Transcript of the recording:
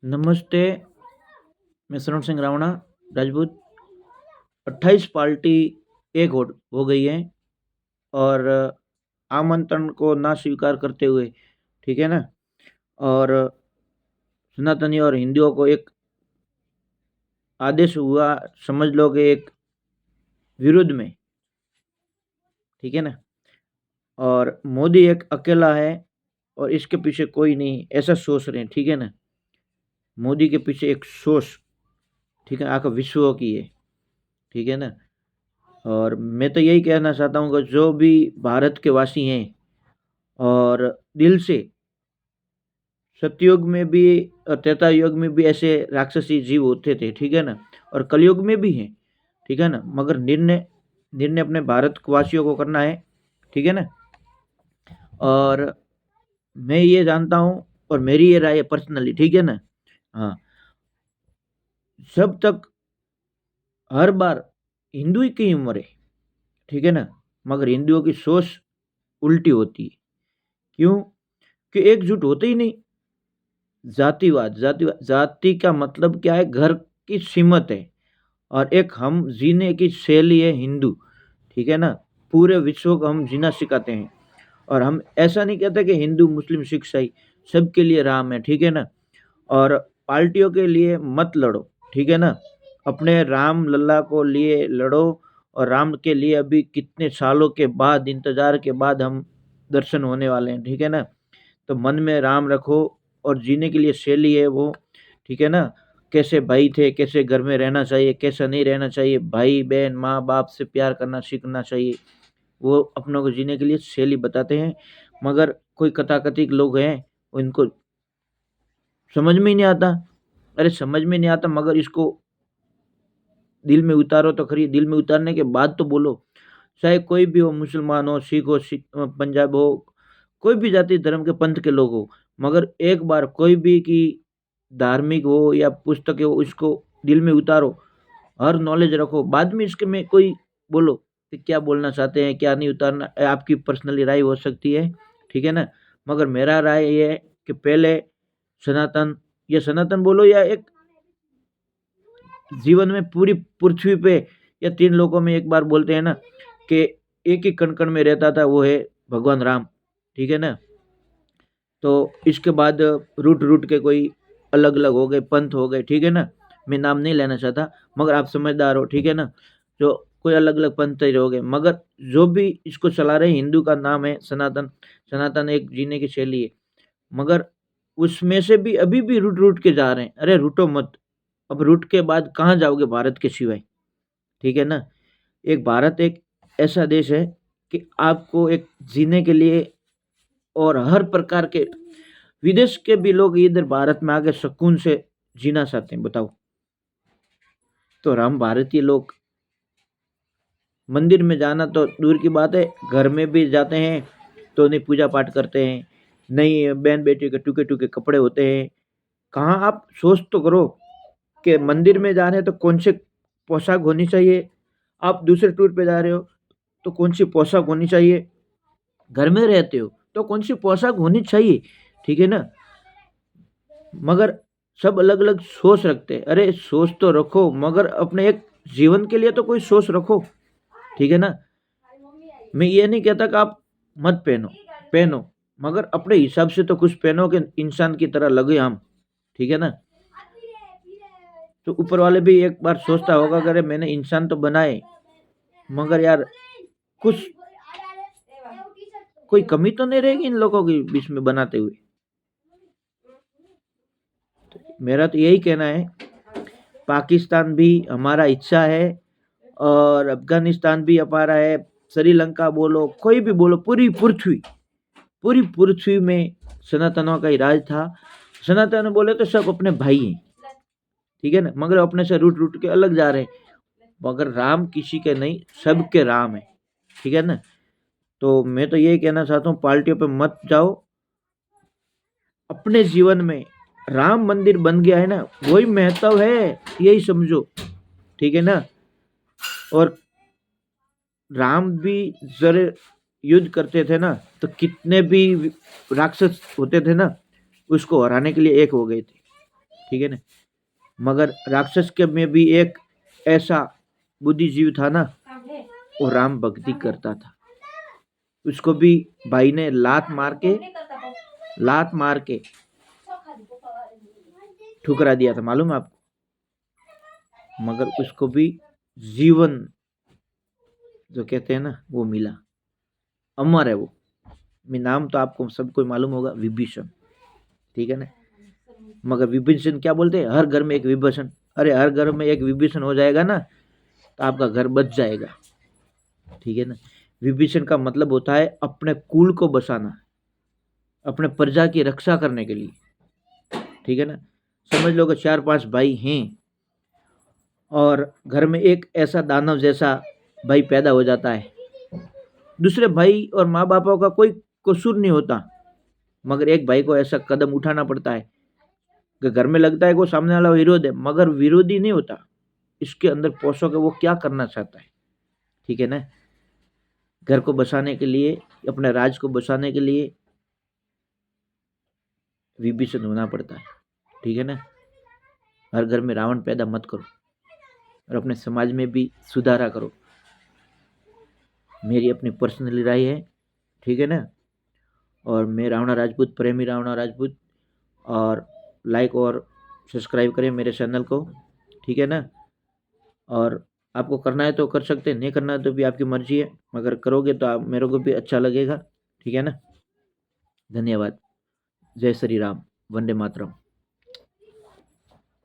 नमस्ते, मैं शरण सिंह रावणा, राजपूत। 28 पार्टी एक हो गई है और आमंत्रण को ना स्वीकार करते हुए, ठीक है ना? और सनातनी और हिंदुओं को एक आदेश हुआ, समझ लो कि एक विरुद्ध में, ठीक है ना? और मोदी एक अकेला है और इसके पीछे कोई नहीं, ऐसा सोच रहे हैं, ठीक है ना? मोदी के पीछे एक सोच, ठीक है, आखिर विश्व की है, ठीक है ना? और मैं तो यही कहना चाहता हूँ कि जो भी भारत के वासी हैं और दिल से, सतयुग में भी और त्रेता युग में भी ऐसे राक्षसी जीव होते थे, ठीक है ना? और कलयुग में भी हैं, ठीक है ना? मगर निर्णय निर्णय अपने भारतवासियों को करना है, ठीक है ना? और मैं ये जानता हूँ और मेरी ये राय है पर्सनली, ठीक है ना? हाँ, जब तक हर बार हिंदू ही की उम्र है, ठीक है ना? मगर हिंदुओं की सोच उल्टी होती है। क्यों? कि एकजुट होते ही नहीं। जातिवाद जाति का मतलब क्या है? घर की सीमत है और एक हम जीने की शैली है हिंदू, ठीक है ना? पूरे विश्व को हम जीना सिखाते हैं और हम ऐसा नहीं कहते कि हिंदू, मुस्लिम, सिख, ईसाई सबके लिए राम है, ठीक है ना? और पार्टियों के लिए मत लड़ो, ठीक है ना? अपने राम लल्ला को लिए लड़ो और राम के लिए अभी कितने सालों के बाद, इंतजार के बाद हम दर्शन होने वाले हैं, ठीक है ना? तो मन में राम रखो और जीने के लिए शैली है वो, ठीक है ना? कैसे भाई थे, कैसे घर में रहना चाहिए, कैसा नहीं रहना चाहिए, भाई बहन माँ बाप से प्यार करना सीखना चाहिए, वो अपनों को जीने के लिए शैली बताते हैं। मगर कोई कथाकथित लोग हैं, उनको समझ में ही नहीं आता। अरे समझ में नहीं आता मगर इसको दिल में उतारो तो खरी, दिल में उतारने के बाद तो बोलो। चाहे कोई भी हो, मुसलमान हो, सिख हो, पंजाब हो, कोई भी जाति धर्म के पंथ के लोग हो, मगर एक बार कोई भी की धार्मिक हो या पुस्तक हो, इसको दिल में उतारो, हर नॉलेज रखो, बाद में इसके में कोई बोलो कि क्या बोलना चाहते हैं, क्या नहीं उतारना, आपकी पर्सनली राय हो सकती है, ठीक है ना? मगर मेरा राय ये है कि पहले सनातन, या सनातन बोलो या एक जीवन में पूरी पृथ्वी पे या तीन लोकों में, एक बार बोलते हैं ना कि एक ही कण कण में रहता था, वो है भगवान राम, ठीक है ना? तो इसके बाद रूट रूट के कोई अलग अलग हो गए, पंथ हो गए, ठीक है ना? मैं नाम नहीं लेना चाहता मगर आप समझदार हो, ठीक है ना? जो कोई अलग अलग पंथ हो गए, मगर जो भी इसको चला रहे, हिंदू का नाम है सनातन। सनातन एक जीने की शैली है, मगर उसमें से भी अभी भी रूट रूट के जा रहे हैं। अरे रूटो मत, अब रूट के बाद कहाँ जाओगे भारत के सिवाय, ठीक है ना? एक भारत एक ऐसा देश है कि आपको एक जीने के लिए और हर प्रकार के, विदेश के भी लोग इधर भारत में आके सुकून से जीना चाहते हैं, बताओ। तो हम भारतीय लोग मंदिर में जाना तो दूर की बात है, घर में भी जाते हैं तो नहीं पूजा पाठ करते हैं, नहीं बहन बेटी के टूके टूके कपड़े होते हैं। कहाँ आप सोच तो करो कि मंदिर में जा रहे हैं तो कौन से पोशाक होनी चाहिए, आप दूसरे टूर पे जा रहे हो तो कौन सी पोशाक होनी चाहिए, घर में रहते हो तो कौन सी पोशाक होनी चाहिए, ठीक है ना? मगर सब अलग अलग सोच रखते हैं। अरे सोच तो रखो मगर अपने एक जीवन के लिए तो कोई सोच रखो, ठीक है ना? मैं ये नहीं कहता कि आप मत पहनो, पहनो, मगर अपने हिसाब से तो कुछ पहनो कि इंसान की तरह लगे हम, ठीक है ना? तो ऊपर वाले भी एक बार सोचता होगा कि अरे मैंने इंसान तो बनाए, मगर यार कुछ कोई कमी तो नहीं रहेगी इन लोगों के बीच में बनाते हुए। मेरा तो यही कहना है, पाकिस्तान भी हमारा हिस्सा है और अफगानिस्तान भी हमारा है, श्रीलंका बोलो, कोई भी बोलो, पूरी पृथ्वी में सनातनों का ही राज था। सनातन बोले तो सब अपने भाई हैं, ठीक है ना? मगर अपने से रूट रूट के अलग जा रहे हैं। मगर राम किसी के नहीं, सबके राम है, ठीक है ना? तो मैं तो यही कहना चाहता हूँ, पार्टियों पे मत जाओ। अपने जीवन में राम मंदिर बन गया है ना, वही महत्व है, यही समझो, ठीक है ना? और राम भी जरे युद्ध करते थे ना, तो कितने भी राक्षस होते थे ना, उसको हराने के लिए एक हो गए थे, ठीक है ना। मगर राक्षस के में भी एक ऐसा बुद्धिजीवी था ना, वो राम भक्ति करता था। उसको भी भाई ने लात मार के ठुकरा दिया था, मालूम है आपको। मगर उसको भी जीवन जो कहते हैं ना वो मिला, अमर है वो। नाम तो आपको सबको मालूम होगा, विभीषण, ठीक है ना। मगर विभीषण क्या बोलते हैं, हर घर में एक विभीषण। अरे हर घर में एक विभीषण हो जाएगा ना तो आपका घर बच जाएगा, ठीक है ना। विभीषण का मतलब होता है अपने कुल को बचाना, अपने प्रजा की रक्षा करने के लिए, ठीक है ना। समझ लो कि 4-5 भाई हैं और घर में एक ऐसा दानव जैसा भाई पैदा हो जाता है। दूसरे भाई और माँ बापों का कोई कसूर नहीं होता, मगर एक भाई को ऐसा कदम उठाना पड़ता है कि घर में लगता है कि वो सामने वाला विरोध है, मगर विरोधी नहीं होता। इसके अंदर पोषो कि वो क्या करना चाहता है, ठीक है ना। घर को बसाने के लिए, अपने राज को बसाने के लिए विभीषण होना पड़ता है, ठीक है ना। हर घर में रावण पैदा मत करो और अपने समाज में भी सुधारा करो। मेरी अपनी पर्सनल राय है, ठीक है ना। और मैं रावणा राजपूत, प्रेमी रावणा राजपूत, और लाइक और सब्सक्राइब करें मेरे चैनल को, ठीक है ना। और आपको करना है तो कर सकते हैं, नहीं करना है तो भी आपकी मर्जी है, मगर करोगे तो आप मेरे को भी अच्छा लगेगा, ठीक है ना। धन्यवाद। जय श्री राम, वंदे मातरम।